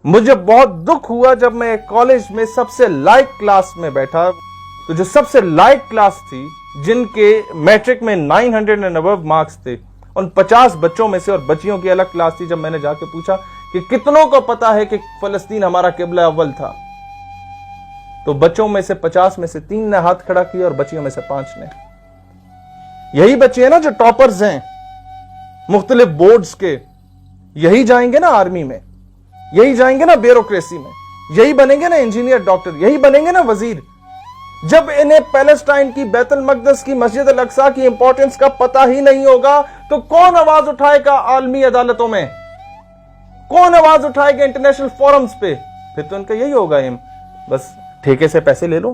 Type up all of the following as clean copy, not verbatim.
مجھے بہت دکھ ہوا جب میں کالج میں سب سے لائک کلاس میں بیٹھا تو جو سب سے لائک کلاس تھی جن کے میٹرک میں 900 اینڈ ابو مارکس تھے ان 50 بچوں میں سے اور بچیوں کی الگ کلاس تھی. جب میں نے جا کے پوچھا کہ کتنوں کو پتا ہے کہ فلسطین ہمارا قبلہ اول تھا تو بچوں میں سے 50 میں سے 3 نے ہاتھ کھڑا کیا اور بچیوں میں سے 5 نے. یہی بچے ہیں نا جو ٹاپرز ہیں مختلف بورڈز کے, یہی جائیں گے نا آرمی میں, یہی جائیں گے نا بیوروکریسی میں, یہی بنیں گے نا انجینئر ڈاکٹر, یہی بنیں گے نا وزیر. جب انہیں پیلسٹائن کی بیت المقدس کی مسجد الاقصی کی امپورٹنس کا پتہ ہی نہیں ہوگا تو کون آواز اٹھائے گا عالمی عدالتوں میں, کون آواز اٹھائے گا انٹرنیشنل فورمز پہ؟ پھر تو ان کا یہی ہوگا ایم, بس ٹھیکے سے پیسے لے لو,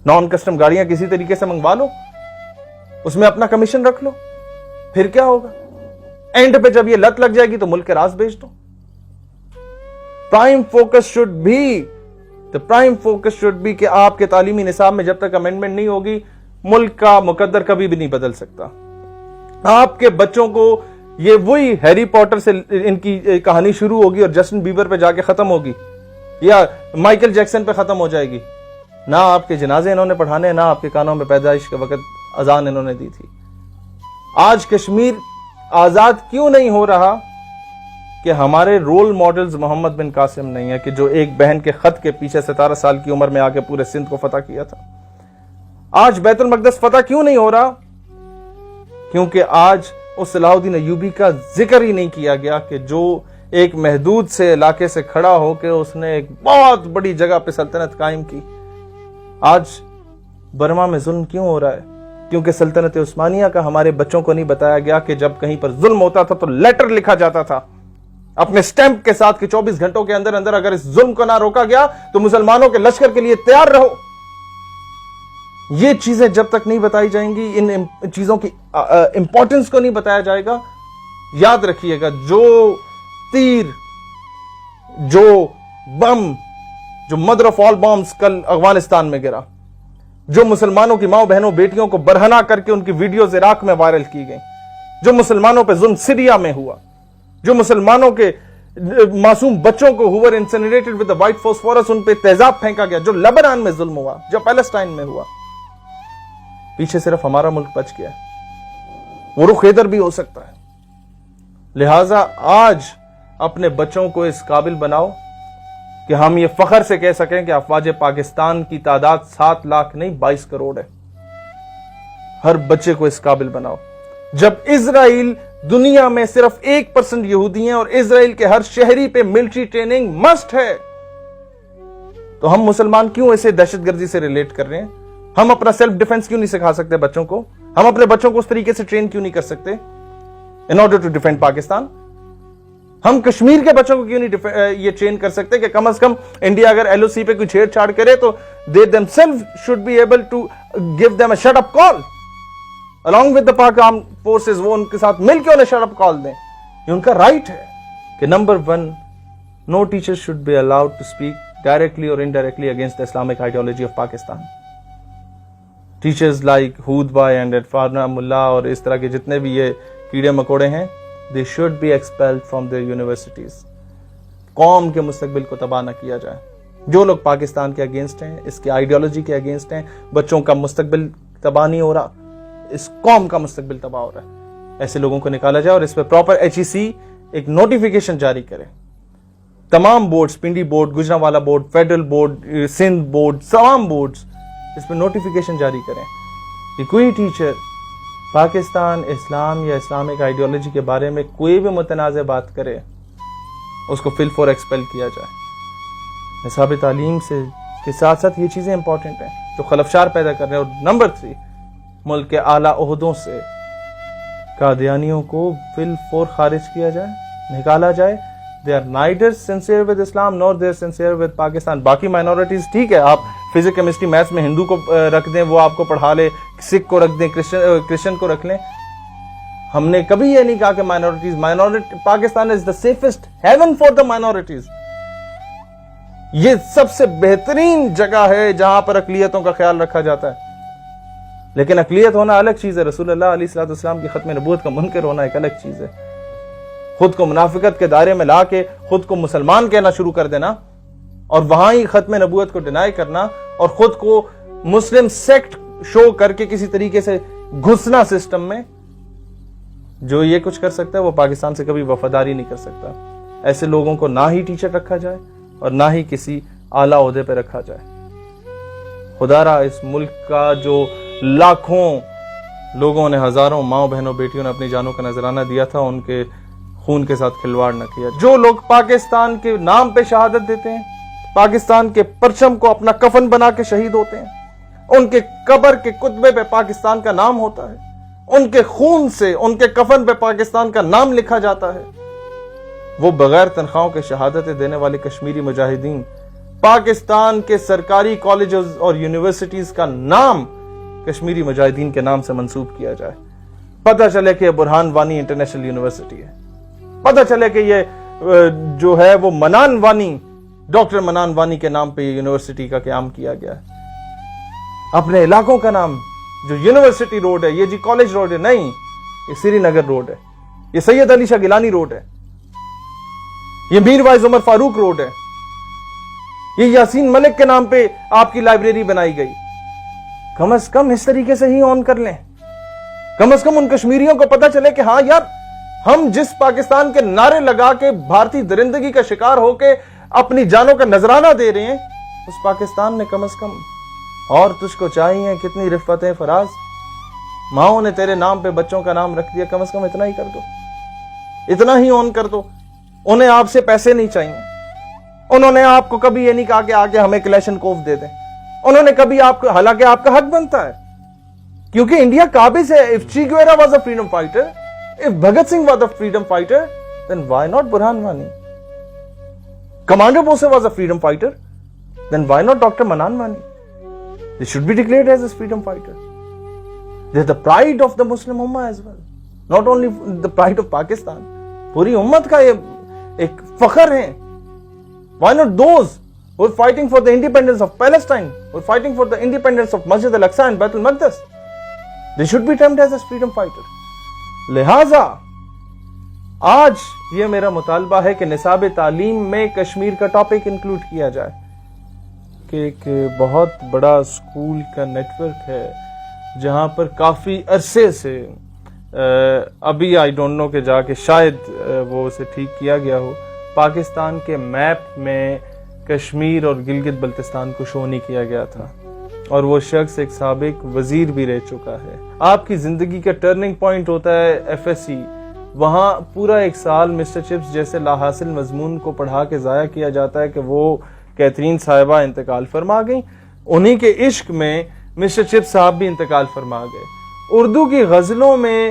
نان کسٹم گاڑیاں کسی طریقے سے منگوا لو, اس میں اپنا کمیشن رکھ لو. پھر کیا ہوگا اینڈ پہ جب یہ لت لگ جائے گی تو ملک کے راز بیچ دو. پرائم فوکس شوڈ بی کہ آپ کے تعلیمی نصاب میں جب تک امینڈمنٹ نہیں ہوگی ملک کا مقدر کبھی بھی نہیں بدل سکتا. آپ کے بچوں کو یہ وہی ہیری پوٹر سے ان کی کہانی شروع ہوگی اور جسٹن بیبر پہ جا کے ختم ہوگی یا مائیکل جیکسن پہ ختم ہو جائے گی. نہ آپ کے جنازے انہوں نے پڑھانے, نہ آپ کے کانوں میں پیدائش کے وقت اذان انہوں نے دی تھی. آج کشمیر آزاد کیوں نہیں ہو رہا کہ ہمارے رول ماڈلز محمد بن قاسم نہیں ہے کہ جو ایک بہن کے خط کے پیچھے 17 سال کی عمر میں آ کے پورے سندھ کو فتح کیا تھا. آج بیت المقدس فتح کیوں نہیں ہو رہا؟ کیونکہ آج اس صلاح الدین ایوبی کا ذکر ہی نہیں کیا گیا کہ جو ایک محدود سے علاقے سے کھڑا ہو کے اس نے ایک بہت بڑی جگہ پہ سلطنت قائم کی. آج برما میں ظلم کیوں ہو رہا ہے؟ کیونکہ سلطنت عثمانیہ کا ہمارے بچوں کو نہیں بتایا گیا کہ جب کہیں پر ظلم ہوتا تھا تو لیٹر لکھا جاتا تھا اپنے سٹیمپ کے ساتھ کہ 24 گھنٹوں کے اندر اندر اگر اس ظلم کو نہ روکا گیا تو مسلمانوں کے لشکر کے لیے تیار رہو. یہ چیزیں جب تک نہیں بتائی جائیں گی, ان چیزوں کی امپورٹنس کو نہیں بتایا جائے گا, یاد رکھیے گا جو تیر, جو بم, جو مدر آف آل بامز کل افغانستان میں گرا, جو مسلمانوں کی ماؤں بہنوں بیٹیوں کو برہنہ کر کے ان کی ویڈیوز عراق میں وائرل کی گئیں, جو مسلمانوں پہ ظلم سیریا میں ہوا, جو مسلمانوں کے معصوم بچوں کو ہو ور انسینریٹڈ ود دی وائٹ فاسفورس ان پہ تیزاب پھینکا گیا, جو لبنان میں ظلم ہوا, جو پیلسٹائن میں ہوا, پیچھے صرف ہمارا ملک بچ گیا. وہ رخ ادھر بھی ہو سکتا ہے. لہذا آج اپنے بچوں کو اس قابل بناؤ کہ ہم یہ فخر سے کہہ سکیں کہ افواج پاکستان کی تعداد 7 لاکھ نہیں 22 کروڑ ہے. ہر بچے کو اس قابل بناؤ. جب اسرائیل دنیا میں صرف 1% یہودی ہیں اور اسرائیل کے ہر شہری پہ ملٹری ٹریننگ مسٹ ہے تو ہم مسلمان کیوں اسے دہشت گردی سے ریلیٹ کر رہے ہیں؟ ہم اپنا سیلف ڈیفنس کیوں نہیں سکھا سکتے بچوں کو؟ ہم اپنے بچوں کو اس طریقے سے ٹرین کیوں نہیں کر سکتے in order to defend Pakistan? ہم کشمیر کے بچوں کو کیوں نہیں یہ ٹرین کر سکتے کہ کم از کم انڈیا اگر ایل او سی پہ کوئی چھیڑ چھاڑ کرے تو they themselves should be able to give them a shut up call along with the Pak Armed Forces, وہ ان کے ساتھ مل کے انہیں شٹ اپ کال دیں. یہ ان کا رائٹ ہے کہ number 1 no teacher should be allowed to speak directly or indirectly against the Islamic ideology of Pakistan. Teachers like Hood Bhai and Farna Mullah اور اس طرح کے جتنے بھی یہ کیڑے مکوڑے ہیں they should be expelled from their universities. قوم کے مستقبل کو تباہ نہ کیا جائے. جو لوگ پاکستان کے اگینسٹ ہیں, اس کے آئیڈیالوجی کے اگینسٹ ہیں, بچوں کا مستقبل تباہ نہیں ہو رہا, اس قوم کا مستقبل تباہ ہو رہا ہے. ایسے لوگوں کو نکالا جائے اور اس پہ پراپر HEC ایک نوٹیفیکیشن جاری کرے. تمام boards, Pindi board, Gujranwala board, federal board, Sindh board, تمام بورڈز اس پہ نوٹیفیکیشن جاری کریں کہ کوئی ٹیچر پاکستان, اسلام یا اسلامک آئیڈیالوجی کے بارے میں کوئی بھی متنازع بات کرے اس کو فل فور ایکسپیل کیا جائے. نصاب تعلیم سے کے ساتھ ساتھ یہ چیزیں امپورٹنٹ ہیں جو خلفشار پیدا کر رہے ہیں. اور نمبر 3 ملک کے اعلیٰ عہدوں سے قادیانیوں کو فل فور خارج کیا جائے, نکالا جائے. they are neither sincere with Islam nor they are sincere with Pakistan. باقی مائنورٹیز ٹھیک ہے, آپ فزکس کیمسٹری میتھس میں ہندو کو رکھ دیں, وہ آپ کو پڑھا لے, سکھ کو رکھ دیں, کرسچن کو رکھ لیں. ہم نے کبھی یہ نہیں کہا کہ minority Pakistan is the safest haven for the minorities. یہ سب سے بہترین جگہ ہے جہاں پر اقلیتوں کا خیال رکھا جاتا ہے. لیکن اقلیت ہونا الگ چیز ہے, رسول اللہ علیہ الصلوۃ والسلام کی ختم نبوت کا منکر ہونا ایک الگ چیز ہے. خود کو منافقت کے دائرے میں لا کے خود کو مسلمان کہنا شروع کر دینا اور وہاں ہی ختم نبوت کو ڈینائی کرنا اور خود کو مسلم سیکٹ شو کر کے کسی طریقے سے گھسنا سسٹم میں، جو یہ کچھ کر سکتا ہے وہ پاکستان سے کبھی وفاداری نہیں کر سکتا. ایسے لوگوں کو نہ ہی ٹیچر رکھا جائے اور نہ ہی کسی اعلیٰ عہدے پہ رکھا جائے. خدا را اس ملک کا جو لاکھوں لوگوں نے، ہزاروں ماؤں بہنوں بیٹیوں نے اپنی جانوں کا نذرانہ دیا تھا، ان کے خون کے ساتھ کھلواڑ نہ کیا. جو لوگ پاکستان کے نام پہ شہادت دیتے ہیں، پاکستان کے پرچم کو اپنا کفن بنا کے شہید ہوتے ہیں، ان کے قبر کے کتبے پہ پاکستان کا نام ہوتا ہے، ان کے خون سے ان کے کفن پہ پاکستان کا نام لکھا جاتا ہے، وہ بغیر تنخواہوں کے شہادتیں دینے والے کشمیری مجاہدین، پاکستان کے سرکاری کالجز اور یونیورسٹیز کا نام کشمیری مجاہدین کے نام سے منسوب کیا جائے. پتہ چلے کہ یہ برہان وانی انٹرنیشنل یونیورسٹی ہے، پتہ چلے کہ یہ جو ہے وہ منان وانی، ڈاکٹر منان وانی کے نام پہ یہ یونیورسٹی کا قیام کیا گیا ہے. اپنے علاقوں کا نام، جو یونیورسٹی روڈ ہے، یہ جی کالج روڈ ہے نہیں، یہ سری نگر روڈ ہے، یہ سید علی شاہ گیلانی روڈ ہے، یہ میر وائز عمر فاروق روڈ ہے، یہ یاسین ملک کے نام پہ آپ کی لائبریری بنائی گئی. کم از کم اس طریقے سے ہی آن کر لیں. کم از کم ان کشمیریوں کو پتا چلے کہ ہاں یار، ہم جس پاکستان کے نعرے لگا کے بھارتی درندگی کا شکار ہو کے اپنی جانوں کا نذرانہ دے رہے ہیں، اس پاکستان نے کم از کم، اور تجھ کو چاہیے کتنی رفتیں فراز، ماؤں نے تیرے نام پہ بچوں کا نام رکھ دیا، کم از کم اتنا ہی کر دو، اتنا ہی آن کر دو. انہیں آپ سے پیسے نہیں چاہیے، انہوں نے آپ کو کبھی یہ نہیں کہا کہ آگے ہمیں کلیشن کوف دے دیں، انہوں نے کبھی آپ کو، حالانکہ آپ کا حق بنتا ہے کیونکہ انڈیا قابض ہے. if Che Guevara was a freedom fighter, if Bhagat Singh was a freedom fighter, then why not Burhan Wani? Commander Bose was a freedom fighter, then why not Dr. Manan Wani? They should be declared as a freedom fighter. They're the pride of the Muslim Ummah as well, not only the pride of Pakistan. پوری امت کا یہ ایک فخر ہے. Why not those who are fighting for the independence of Palestine, who are fighting for the independence of Masjid al-Aqsa and Bait al-Maqdis? They should be termed as a freedom fighter. لہذا آج یہ میرا مطالبہ ہے کہ نصاب تعلیم میں کشمیر کا ٹاپک انکلوڈ کیا جائے کہ ایک بہت بڑا اسکول کا نیٹ ورک ہے جہاں پر کافی عرصے سے ابھی آئی ڈونٹ نو کہ جا کے شاید وہ اسے ٹھیک کیا گیا ہو، پاکستان کے میپ میں کشمیر اور گلگت بلتستان کو شو نہیں کیا گیا تھا، اور وہ شخص ایک سابق وزیر بھی رہ چکا ہے. آپ کی زندگی کا ٹرننگ پوائنٹ ہوتا ہے ایف ایس سی، وہاں پورا ایک سال مسٹر چپس جیسے لا حاصل مضمون کو پڑھا کے ضائع کیا جاتا ہے کہ وہ کیتھرین صاحبہ انتقال فرما گئیں، انہی کے عشق میں مسٹر چپس صاحب بھی انتقال فرما گئے. اردو کی غزلوں میں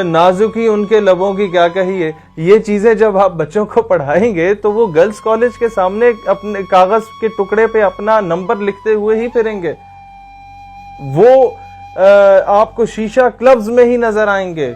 نازکی ان کے لبوں کی کیا کہیے، یہ چیزیں جب آپ بچوں کو پڑھائیں گے تو وہ گرلز کالج کے سامنے اپنے کاغذ کے ٹکڑے پہ اپنا نمبر لکھتے ہوئے ہی پھریں گے، وہ آپ کو شیشہ کلبز میں ہی نظر آئیں گے،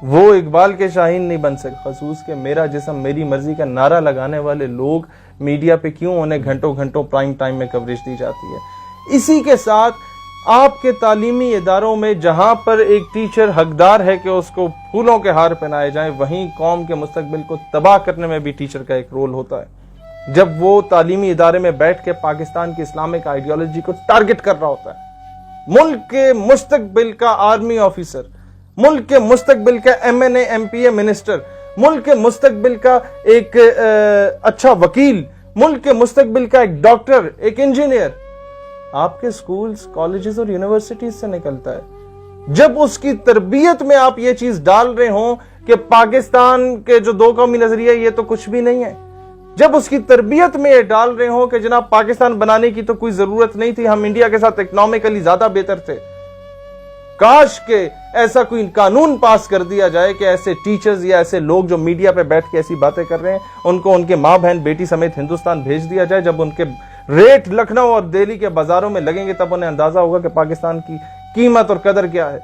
وہ اقبال کے شاہین نہیں بن سکتے. خصوص کہ میرا جسم میری مرضی کا نعرہ لگانے والے لوگ میڈیا پہ کیوں انہیں گھنٹوں گھنٹوں پرائم ٹائم میں کوریج دی جاتی ہے. اسی کے ساتھ آپ کے تعلیمی اداروں میں جہاں پر ایک ٹیچر حقدار ہے کہ اس کو پھولوں کے ہار پہنائے جائیں، وہیں قوم کے مستقبل کو تباہ کرنے میں بھی ٹیچر کا ایک رول ہوتا ہے جب وہ تعلیمی ادارے میں بیٹھ کے پاکستان کی اسلامک آئیڈیالوجی کو ٹارگٹ کر رہا ہوتا ہے. ملک کے مستقبل کا آرمی آفیسر، ملک کے مستقبل کا M N A M P A minister, ملک کے مستقبل کا ایک اچھا وکیل، ملک کے مستقبل کا ایک ڈاکٹر، ایک انجینئر آپ کے سکولز، کالجز اور یونیورسٹیز سے نکلتا ہے. جب اس کی تربیت میں آپ یہ چیز ڈال رہے ہوں کہ پاکستان کے جو دو قومی نظریہ یہ تو کچھ بھی نہیں ہے، جب اس کی تربیت میں یہ ڈال رہے ہوں کہ جناب پاکستان بنانے کی تو کوئی ضرورت نہیں تھی، ہم انڈیا کے ساتھ اکنامکلی زیادہ بہتر تھے، کاش کہ ایسا کوئی قانون پاس کر دیا جائے کہ ایسے ٹیچرز یا ایسے لوگ جو میڈیا پہ بیٹھ کے ایسی باتیں کر رہے ہیں ان کو ان کے ماں بہن بیٹی سمیت ہندوستان بھیج دیا جائے. جب ان کے ریٹ لکھنؤ اور دہلی کے بازاروں میں لگیں گے تب انہیں اندازہ ہوگا کہ پاکستان کی قیمت اور قدر کیا ہے.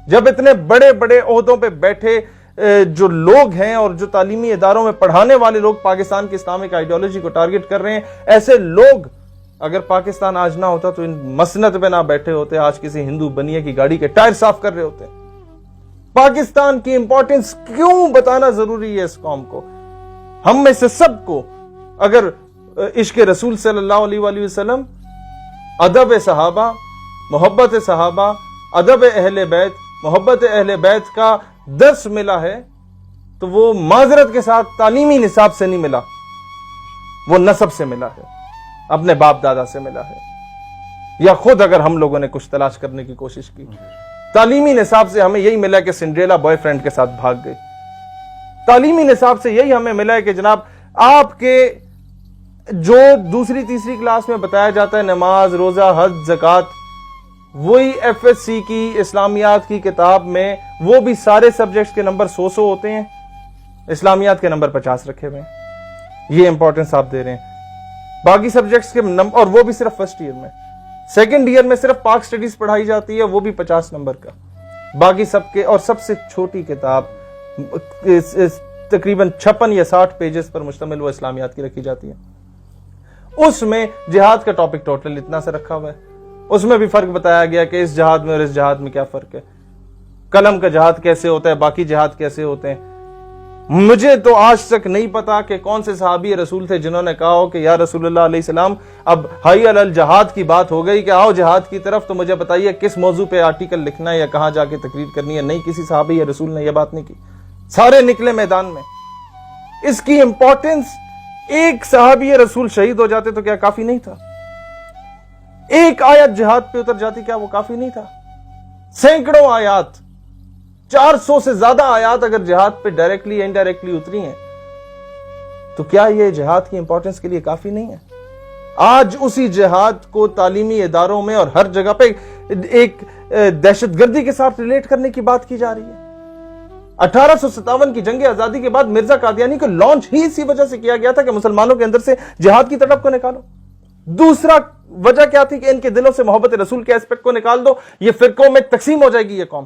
جب اتنے بڑے بڑے عہدوں پہ بیٹھے جو لوگ ہیں اور جو تعلیمی اداروں میں پڑھانے والے لوگ پاکستان کی اسلامک آئیڈیالوجی کو ٹارگٹ کر رہے ہیں، ایسے لوگ اگر پاکستان آج نہ ہوتا تو ان مسند پہ نہ بیٹھے ہوتے، آج کسی ہندو بنیے کی گاڑی کے ٹائر صاف کر رہے ہوتے. پاکستان کی امپورٹنس کیوں بتانا ضروری ہے اس قوم کو؟ ہم میں سے سب کو اگر عشق رسول صلی اللہ علیہ وآلہ وسلم، ادب صحابہ، محبت صحابہ، ادب اہل بیت، محبت اہل بیت کا درس ملا ہے تو وہ معذرت کے ساتھ تعلیمی نصاب سے نہیں ملا، وہ نسب سے ملا ہے، اپنے باپ دادا سے ملا ہے، یا خود اگر ہم لوگوں نے کچھ تلاش کرنے کی کوشش کی۔ تعلیمی نصاب سے ہمیں یہی ملا کہ سنڈریلا بوائے فرینڈ کے ساتھ بھاگ گئی۔ تعلیمی نصاب سے یہی ہمیں ملا ہے کہ جناب آپ کے جو دوسری تیسری کلاس میں بتایا جاتا ہے نماز، روزہ، حج، زکوٰۃ، وہی ایف ایس سی کی اسلامیات کی کتاب میں وہ بھی سارے سبجیکٹس کے نمبر 100 ہوتے ہیں، اسلامیات کے نمبر 50 رکھے ہوئے ہیں۔ یہ امپورٹنس آپ دے رہے ہیں باقی سبجیکٹس کے نمبر، اور وہ بھی صرف فرسٹ ایئر میں۔ سیکنڈ ایئر میں صرف پاک سٹڈیز پڑھائی جاتی ہے، وہ بھی 50 نمبر کا۔ باقی سب کے، اور سب سے چھوٹی کتاب تقریباً 56 یا 60 پیجز پر مشتمل وہ اسلامیات کی رکھی جاتی ہے۔ اس میں جہاد کا ٹاپک ٹوٹل اتنا سے رکھا ہوا ہے، اس میں بھی فرق بتایا گیا کہ اس جہاد میں اور اس جہاد میں کیا فرق ہے، قلم کا جہاد کیسے ہوتا ہے، باقی جہاد کیسے ہوتے ہیں۔ مجھے تو آج تک نہیں پتا کہ کون سے صحابی رسول تھے جنہوں نے کہا ہو کہ یا رسول اللہ علیہ السلام اب حی علی الجہاد کی بات ہو گئی کہ آؤ جہاد کی طرف، تو مجھے بتائیے کس موضوع پہ آرٹیکل لکھنا ہے یا کہاں جا کے تقریر کرنی ہے۔ نہیں، کسی صحابی یا رسول نے یہ بات نہیں کی، سارے نکلے میدان میں۔ اس کی امپورٹنس، ایک صحابی رسول شہید ہو جاتے تو کیا کافی نہیں تھا؟ ایک آیت جہاد پہ اتر جاتی، کیا وہ کافی نہیں تھا؟ سینکڑوں آیات، 400 سے زیادہ آیات اگر جہاد پہ ڈائریکٹلی یا انڈائریکٹلی اتری ہیں تو کیا یہ جہاد کی امپورٹنس کے لیے کافی نہیں ہے؟ آج اسی جہاد کو تعلیمی اداروں میں اور ہر جگہ پہ ایک دہشت گردی کے ساتھ ریلیٹ کرنے کی بات کی جا رہی ہے۔ 1857 کی جنگ آزادی کے بعد مرزا قادیانی کو لانچ ہی اسی وجہ سے کیا گیا تھا کہ مسلمانوں کے اندر سے جہاد کی تڑپ کو نکالو۔ دوسرا وجہ کیا تھی کہ ان کے دلوں سے محبت رسول کے اسپیکٹ کو نکال دو، یہ فرقوں میں تقسیم ہو جائے گی یہ قوم۔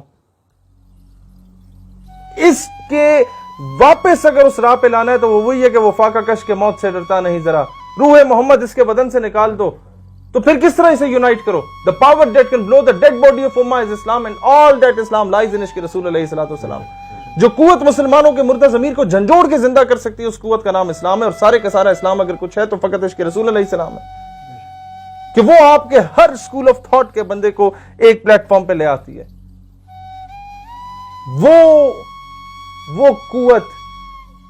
اس کے واپس اگر اس راہ پہ لانا ہے تو وہ وہی ہے کہ وہ فاقہ کش کے موت سے ڈرتا نہیں ذرا، روح محمد اس کے بدن سے نکال دو، تو پھر کس طرح اسے یونائٹ کرو؟ The power that can blow the dead body of Ummah is Islam, and all that Islam lies in عشق رسول علیہ الصلوۃ والسلام۔ جو قوت مسلمانوں کے مردہ ضمیر کو جھنجھوڑ کے زندہ کر سکتی ہے، اس قوت کا نام اسلام ہے، اور سارے کا سارا اسلام اگر کچھ ہے تو فقط عشق رسول علیہ السلام ہے، کہ وہ آپ کے ہر اسکول آف تھاٹ کے بندے کو ایک پلیٹ فارم پہ لے آتی ہے۔ وہ قوت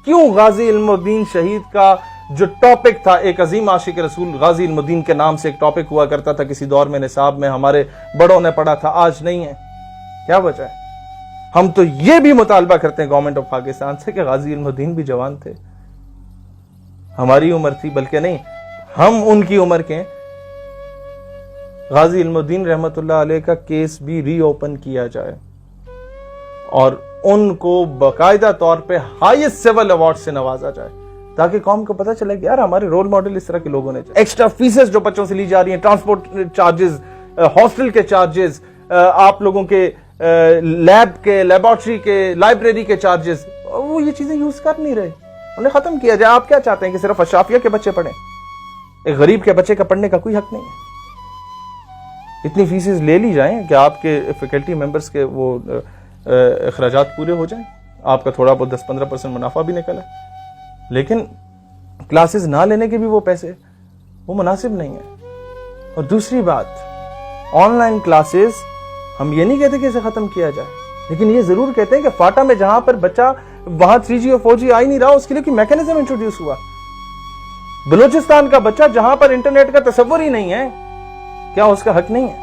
کیوں غازی علم الدین شہید کا جو ٹاپک تھا، ایک عظیم عاشق رسول غازی علم الدین کے نام سے ایک ٹاپک ہوا کرتا تھا کسی دور میں نصاب میں، ہمارے بڑوں نے پڑھا تھا، آج نہیں ہے؟ کیا وجہ ہے؟ ہم تو یہ بھی مطالبہ کرتے ہیں گورنمنٹ آف پاکستان سے کہ غازی علم الدین بھی جوان تھے، ہماری عمر تھی، بلکہ نہیں، ہم ان کی عمر کے ہیں۔ غازی علم الدین رحمت اللہ علیہ کا کیس بھی ری اوپن کیا جائے اور ان کو باقاعدہ طور پہ ہائیسٹ سول ایوارڈ سے نوازا جائے، تاکہ قوم کو پتہ چلے کہ یار ہمارے رول ماڈل اس طرح کے لوگوں نے۔ ایکسٹرا فیسز جو بچوں سے لی جا رہی ہیں، ٹرانسپورٹ چارجز، ہاسٹل کے چارجز، آپ لوگوں کے لیب کے، لیبارٹری کے، لائبریری کے چارجز، وہ یہ چیزیں یوز کر نہیں رہے، انہیں ختم کیا جائے۔ آپ کیا چاہتے ہیں کہ صرف اشرافیہ کے بچے پڑھیں؟ ایک غریب کے بچے کا پڑھنے کا کوئی حق نہیں ہے۔ اتنی فیسز لے لی جائیں کہ آپ کے فیکلٹی ممبرز کے وہ اخراجات پورے ہو جائیں، آپ کا تھوڑا بہت 10-15% منافع بھی نکلا، لیکن کلاسز نہ لینے کے بھی وہ پیسے، وہ مناسب نہیں ہے۔ اور دوسری بات، آن لائن کلاسز، ہم یہ نہیں کہتے کہ اسے ختم کیا جائے، لیکن یہ ضرور کہتے ہیں کہ فاٹا میں جہاں پر بچہ وہاں 3G اور 4G آ ہی نہیں رہا، اس کے لیے کوئی میکینزم انٹروڈیوس ہوا۔ بلوچستان کا بچہ جہاں پر انٹرنیٹ کا تصور ہی نہیں ہے، کیا اس کا حق نہیں ہے؟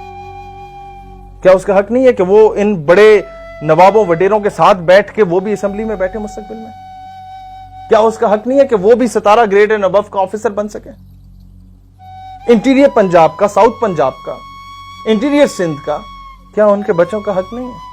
کیا اس کا حق نہیں ہے کہ وہ ان بڑے نوابوں وڈیروں کے ساتھ بیٹھ کے وہ بھی اسمبلی میں بیٹھے مستقبل میں؟ کیا اس کا حق نہیں ہے کہ وہ بھی 17 گریڈ اینڈ ابو کا آفیسر بن سکے؟ انٹیریئر پنجاب کا، ساؤتھ پنجاب کا، انٹیریئر سندھ کا، کیا ان کے بچوں کا حق نہیں ہے؟